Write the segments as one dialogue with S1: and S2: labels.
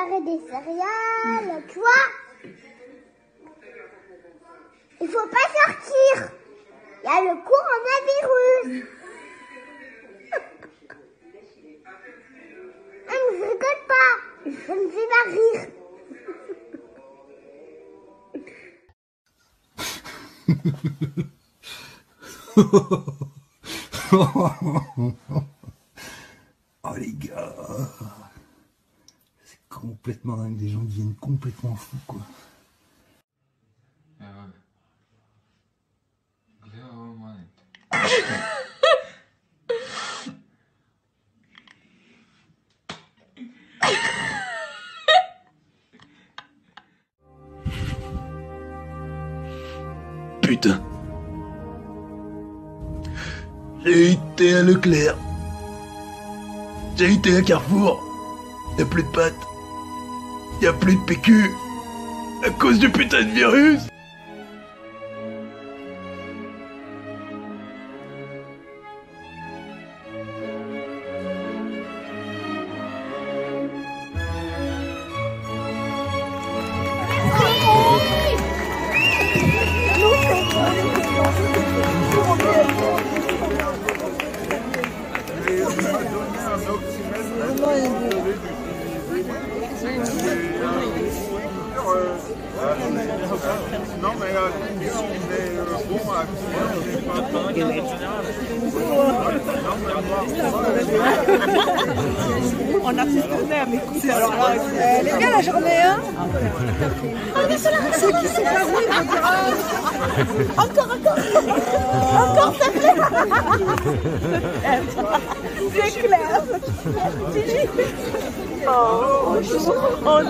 S1: préparer des céréales, tu vois. Il faut pas sortir. Il y a le coronavirus. Je rigole pas. Ça me fait pas rire.
S2: Oh les gars, c'est complètement dingue, les gens deviennent complètement fous quoi.
S3: Putain. J'ai été à Leclerc. J'ai été à Carrefour. Y'a plus de pâtes. Y'a plus de PQ. À cause du putain de virus.
S4: Non mais on a fait tourner à m'écouter. Alors là, elle est bien la journée, hein. Ceux qui sont pas venus vont dire encore, ça plaît. C'est clair. Oh, on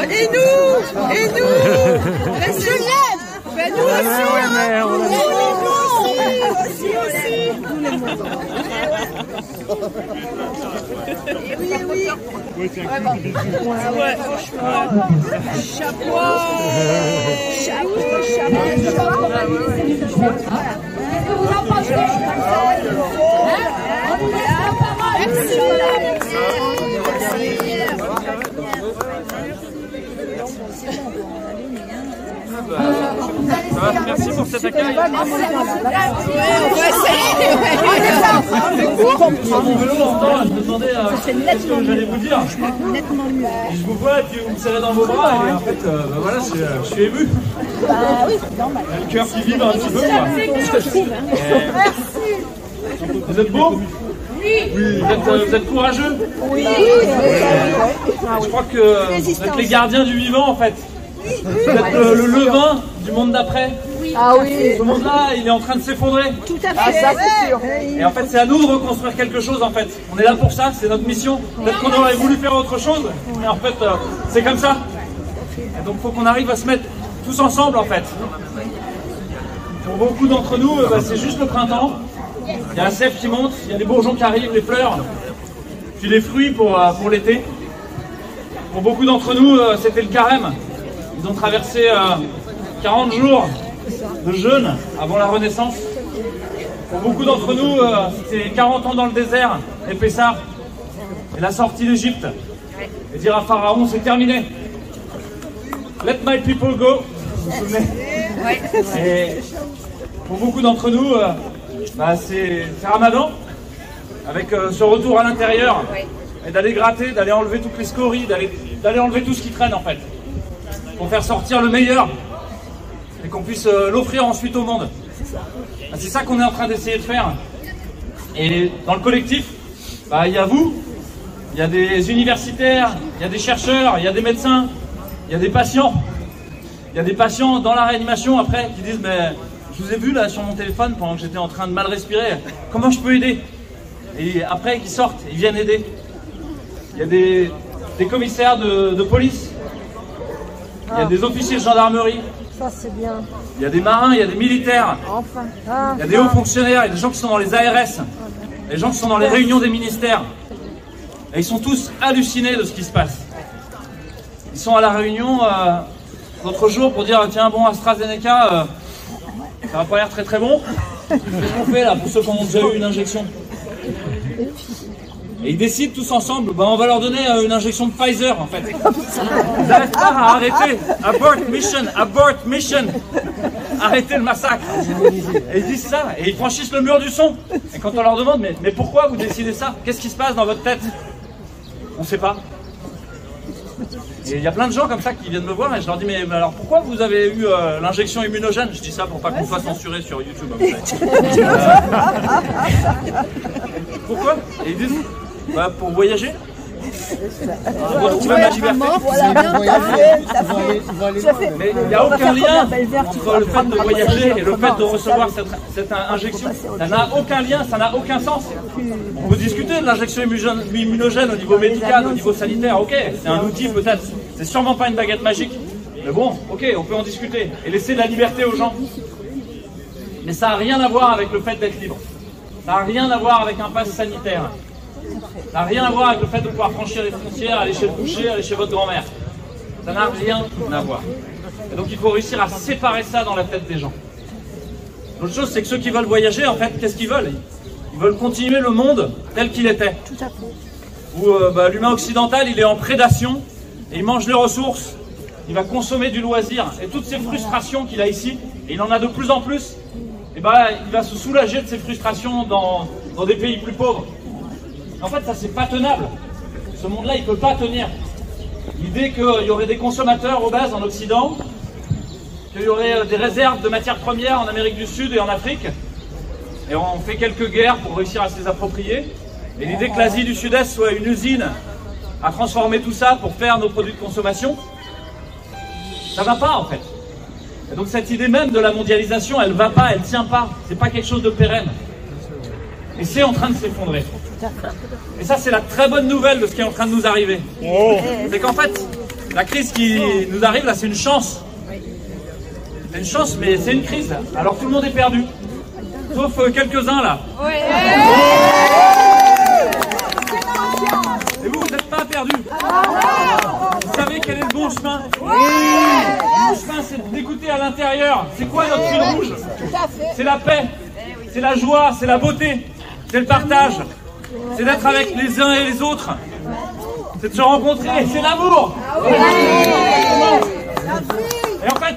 S4: Et nous, restez là. Ben nous aussi, oui. Chapeau.
S5: Qu'est-ce que vous en pensez?
S6: Merci pour cet accueil. Je me demandais ce que j'allais vous dire. Je vous vois et puis vous me serrez dans vos bras et en fait, voilà, je suis ému.
S5: Oui, c'est normal.
S6: Le cœur qui vibre un petit peu. Vous êtes beau? Oui. Vous êtes courageux?
S5: Oui.
S6: Je crois que vous êtes les gardiens du vivant en fait. Vous êtes le levain du monde d'après.
S5: Ah oui.
S6: Ce monde-là, il est en train de s'effondrer.
S5: Tout à fait. Ah, ça c'est sûr.
S6: Et en fait, c'est à nous de reconstruire quelque chose en fait. On est là pour ça, c'est notre mission. Peut-être qu'on aurait voulu faire autre chose, mais en fait, c'est comme ça. Et donc, il faut qu'on arrive à se mettre tous ensemble en fait. Pour beaucoup d'entre nous, c'est juste le printemps. Il y a la sève qui monte, il y a les bourgeons qui arrivent, les fleurs, puis les fruits pour l'été. Pour beaucoup d'entre nous, c'était le carême. Ils ont traversé 40 jours de jeûne avant la Renaissance. Pour beaucoup d'entre nous, c'était 40 ans dans le désert, et Pessah, et la sortie d'Égypte. Et dire à Pharaon, c'est terminé. Let my people go. Vous vous souvenez? Et pour beaucoup d'entre nous, c'est Ramadan, avec ce retour à l'intérieur, et d'aller gratter, d'aller enlever toutes les scories, d'aller enlever tout ce qui traîne en fait, pour faire sortir le meilleur, et qu'on puisse l'offrir ensuite au monde. C'est ça qu'on est en train d'essayer de faire. Et dans le collectif, il y a vous, il y a des universitaires, il y a des chercheurs, il y a des médecins, il y a des patients. Il y a des patients dans la réanimation après qui disent mais je vous ai vu là sur mon téléphone pendant que j'étais en train de mal respirer, comment je peux aider? Et après ils sortent, ils viennent aider. Il y a des commissaires de police, il y a des officiers de gendarmerie.
S5: Ça c'est bien.
S6: Il y a des marins, il y a des militaires, il y a des hauts fonctionnaires, il y a des gens qui sont dans les ARS, des gens qui sont dans les réunions des ministères. Et ils sont tous hallucinés de ce qui se passe. Ils sont à la réunion l'autre jour pour dire tiens bon AstraZeneca, ça va pas l'air très très bon. Qu'est-ce qu'on fait là pour ceux qui ont déjà eu une injection? Et ils décident tous ensemble, ben, on va leur donner une injection de Pfizer en fait. Ils n'arrêtent pas à arrêter. Abort mission. Arrêtez le massacre. Et ils disent ça, et ils franchissent le mur du son. Et quand on leur demande, mais pourquoi vous décidez ça? Qu'est-ce qui se passe dans votre tête? On ne sait pas. Et il y a plein de gens comme ça qui viennent me voir et je leur dis mais alors pourquoi vous avez eu l'injection immunogène? Je dis ça pour pas qu'on soit censuré sur YouTube. Pourquoi? Et ils disent bah, pour voyager. Tu vas ma liberté. Mais il n'y a aucun lien entre le fait de voyager et le fait de recevoir cette injection. Ça n'a aucun lien, ça n'a aucun sens. On peut discuter de l'injection immunogène au niveau médical, au niveau sanitaire, ok, c'est un outil peut-être. C'est sûrement pas une baguette magique. Mais bon, ok, on peut en discuter et laisser de la liberté aux gens. Mais ça n'a rien à voir avec le fait d'être libre. Ça n'a rien à voir avec un pass sanitaire. Ça n'a rien à voir avec le fait de pouvoir franchir les frontières, aller chez le boucher, aller chez votre grand-mère. Ça n'a rien à voir. Et donc il faut réussir à séparer ça dans la tête des gens. L'autre chose, c'est que ceux qui veulent voyager, en fait, qu'est-ce qu'ils veulent? Ils veulent continuer le monde tel qu'il était. Où l'humain occidental, il est en prédation, et il mange les ressources, il va consommer du loisir. Et toutes ces frustrations qu'il a ici, et il en a de plus en plus, et il va se soulager de ces frustrations dans des pays plus pauvres. En fait, ça c'est pas tenable. Ce monde-là, il peut pas tenir. L'idée qu'il y aurait des consommateurs obèses en Occident, qu'il y aurait des réserves de matières premières en Amérique du Sud et en Afrique, et on fait quelques guerres pour réussir à se les approprier, et l'idée que l'Asie du Sud-Est soit une usine à transformer tout ça pour faire nos produits de consommation, ça va pas en fait. Et donc cette idée même de la mondialisation, elle va pas, elle tient pas, c'est pas quelque chose de pérenne. Et c'est en train de s'effondrer. Et ça, c'est la très bonne nouvelle de ce qui est en train de nous arriver. C'est qu'en fait, la crise qui nous arrive là, c'est une chance. C'est une chance, mais c'est une crise. Alors tout le monde est perdu. Sauf quelques-uns là. Et vous n'êtes pas perdus. Vous savez quel est le bon chemin? Le bon chemin, c'est d'écouter à l'intérieur. C'est quoi notre fil rouge? C'est la paix, c'est la joie, c'est la beauté. C'est le partage, c'est d'être avec les uns et les autres, c'est de se rencontrer, c'est l'amour. Et en fait,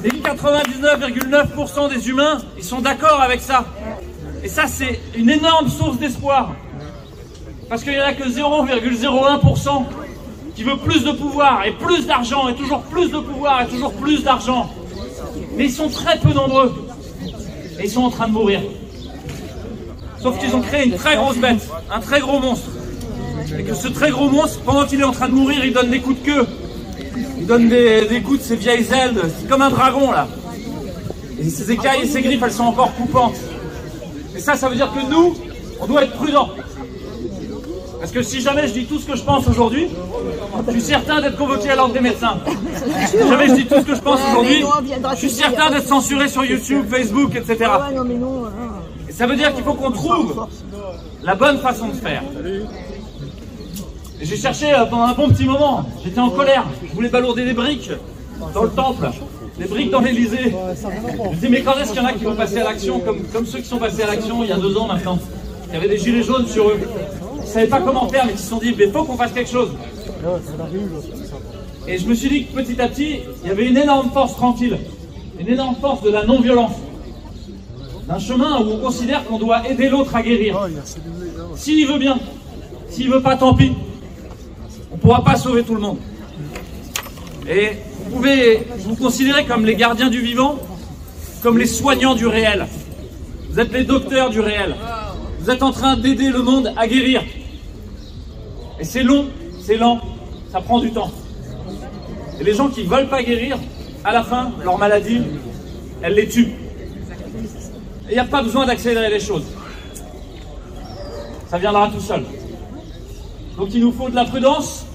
S6: les 99,9% des humains, ils sont d'accord avec ça. Et ça, c'est une énorme source d'espoir. Parce qu'il n'y en a que 0,01% qui veut plus de pouvoir et plus d'argent et toujours plus de pouvoir et toujours plus d'argent. Mais ils sont très peu nombreux. Et ils sont en train de mourir. Sauf qu'ils ont créé une très grosse bête, un très gros monstre. Et que ce très gros monstre, pendant qu'il est en train de mourir, il donne des coups de queue. Il donne des coups de ses vieilles ailes. C'est comme un dragon là. Et ses écailles et ses griffes, elles sont encore coupantes. Et ça veut dire que nous, on doit être prudents. Parce que si jamais je dis tout ce que je pense aujourd'hui, je suis certain d'être convoqué à l'ordre des médecins. Si jamais je dis tout ce que je pense aujourd'hui, je suis certain d'être censuré sur YouTube, Facebook, etc. Et ça veut dire qu'il faut qu'on trouve la bonne façon de faire. Et j'ai cherché pendant un bon petit moment, j'étais en colère, je voulais balourder des briques dans le temple, des briques dans l'Élysée. Je me disais mais quand est-ce qu'il y en a qui vont passer à l'action comme ceux qui sont passés à l'action il y a 2 ans maintenant, qui avaient des gilets jaunes sur eux. Ils ne savaient pas comment faire mais qui se sont dit mais il faut qu'on fasse quelque chose. Et je me suis dit que petit à petit, il y avait une énorme force tranquille, une énorme force de la non-violence. D'un chemin où on considère qu'on doit aider l'autre à guérir. S'il veut bien, s'il veut pas, tant pis. On ne pourra pas sauver tout le monde. Et vous pouvez vous considérer comme les gardiens du vivant, comme les soignants du réel. Vous êtes les docteurs du réel. Vous êtes en train d'aider le monde à guérir. Et c'est long, c'est lent, ça prend du temps. Et les gens qui ne veulent pas guérir, à la fin, leur maladie, elle les tue. Et il n'y a pas besoin d'accélérer les choses. Ça viendra tout seul. Donc il nous faut de la prudence,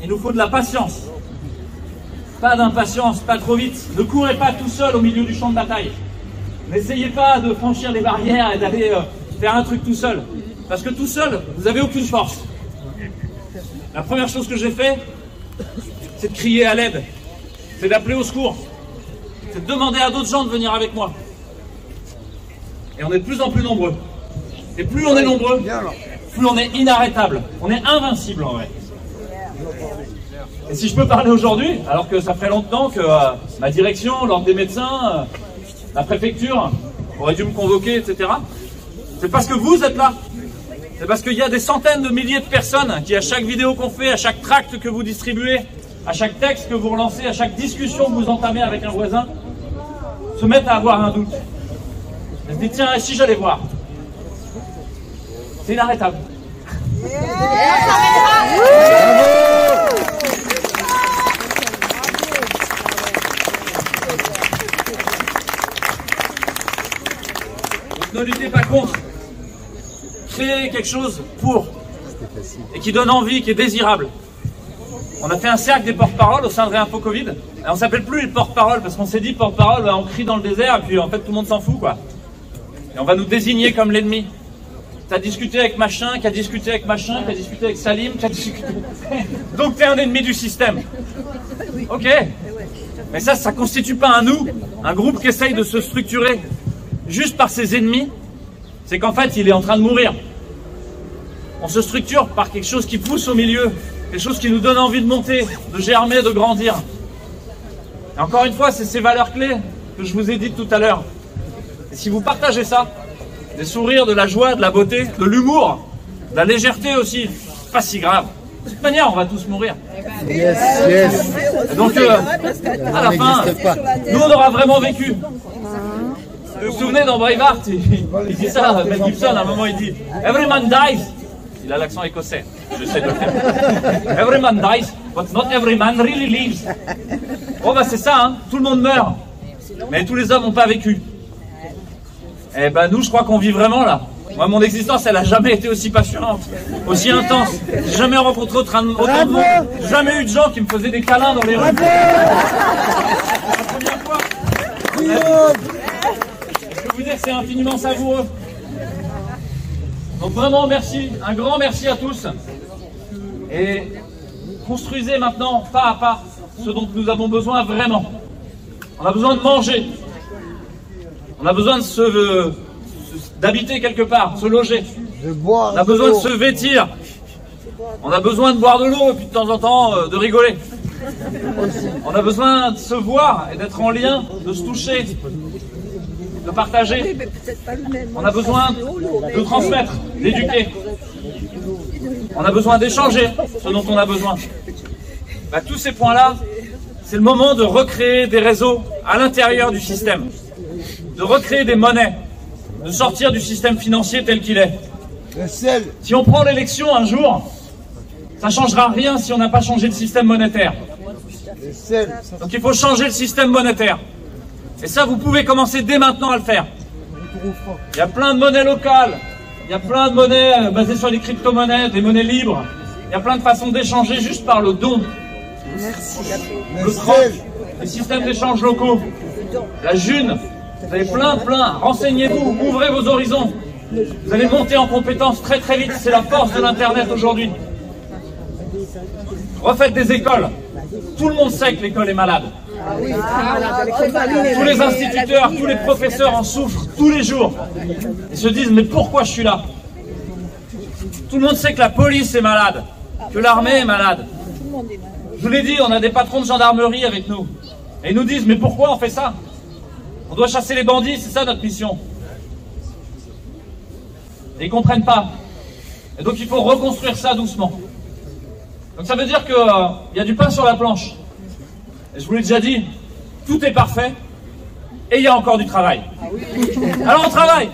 S6: il nous faut de la patience. Pas d'impatience, pas trop vite. Ne courez pas tout seul au milieu du champ de bataille. N'essayez pas de franchir les barrières et d'aller faire un truc tout seul. Parce que tout seul, vous n'avez aucune force. La première chose que j'ai fait, c'est de crier à l'aide, c'est d'appeler au secours, c'est de demander à d'autres gens de venir avec moi. Et on est de plus en plus nombreux. Et plus on est nombreux, plus on est inarrêtable. On est invincible en vrai. Et si je peux parler aujourd'hui, alors que ça fait longtemps que ma direction, l'ordre des médecins, la préfecture aurait dû me convoquer, etc. C'est parce que vous êtes là. C'est parce qu'il y a des centaines de milliers de personnes qui, à chaque vidéo qu'on fait, à chaque tract que vous distribuez, à chaque texte que vous relancez, à chaque discussion que vous entamez avec un voisin, se mettent à avoir un doute. Elles se disent, tiens, et si j'allais voir? C'est inarrêtable. Ne luttez pas contre. Créez quelque chose pour. Et qui donne envie, qui est désirable. On a fait un cercle des porte-paroles au sein de Réinfo Covid. Et on s'appelle plus les porte-paroles parce qu'on s'est dit porte-parole, on crie dans le désert et puis en fait tout le monde s'en fout quoi. Et on va nous désigner comme l'ennemi. T'as discuté avec machin, qui a discuté avec machin, qui a discuté avec Salim, qui a discuté... Donc t'es un ennemi du système. Ok. Mais ça constitue pas un nous, un groupe qui essaye de se structurer juste par ses ennemis. C'est qu'en fait il est en train de mourir. On se structure par quelque chose qui pousse au milieu, quelque chose qui nous donne envie de monter, de germer, de grandir. Et encore une fois, c'est ces valeurs clés que je vous ai dites tout à l'heure. Et si vous partagez ça, des sourires, de la joie, de la beauté, de l'humour, de la légèreté aussi, c'est pas si grave. De toute manière, on va tous mourir.
S2: Yes, yes.
S6: Et donc, à la fin, nous on aura vraiment vécu. Vous vous souvenez dans Braveheart, il dit ça, Mel Gibson, à un moment il dit « Every man dies ». Il a l'accent écossais, j'essaie de le faire. « Every man dies, but not every man really lives ». Oh bah c'est ça, hein, tout le monde meurt, mais tous les hommes n'ont pas vécu. Et ben nous, je crois qu'on vit vraiment là. Moi, mon existence, elle a jamais été aussi passionnante, aussi intense. J'ai jamais rencontré autant de monde. J'ai jamais eu de gens qui me faisaient des câlins dans les rues. C'est la première fois. Je peux vous dire que c'est infiniment savoureux. Donc vraiment, merci, un grand merci à tous. Et construisez maintenant, pas à pas, ce dont nous avons besoin vraiment. On a besoin de manger. On a besoin d'habiter quelque part, se loger. On a besoin de se vêtir. On a besoin de boire de l'eau et puis de temps en temps de rigoler. On a besoin de se voir et d'être en lien, de se toucher, de partager. On a besoin de transmettre, d'éduquer. On a besoin d'échanger ce dont on a besoin. Bah, tous ces points-là, c'est le moment de recréer des réseaux à l'intérieur du système. De recréer des monnaies, de sortir du système financier tel qu'il est. Si on prend l'élection un jour, ça ne changera rien si on n'a pas changé le système monétaire. Donc il faut changer le système monétaire. Et ça, vous pouvez commencer dès maintenant à le faire. Il y a plein de monnaies locales, il y a plein de monnaies basées sur les crypto-monnaies, des monnaies libres. Il y a plein de façons d'échanger juste par le don. Le troc, les systèmes d'échange locaux, la June. Vous avez plein, renseignez-vous, ouvrez vos horizons. Vous allez monter en compétences très très vite, c'est la force de l'internet aujourd'hui. Refaites des écoles. Tout le monde sait que l'école est malade. Tous les instituteurs, tous les professeurs en souffrent tous les jours. Ils se disent, mais pourquoi je suis là? Tout le monde sait que la police est malade, que l'armée est malade. Je vous l'ai dit, on a des patrons de gendarmerie avec nous. Et ils nous disent, mais pourquoi on fait ça? On doit chasser les bandits, c'est ça notre mission. Et ils ne comprennent pas. Et donc il faut reconstruire ça doucement. Donc ça veut dire qu'il y a du pain sur la planche. Et je vous l'ai déjà dit, tout est parfait et il y a encore du travail. Alors on travaille.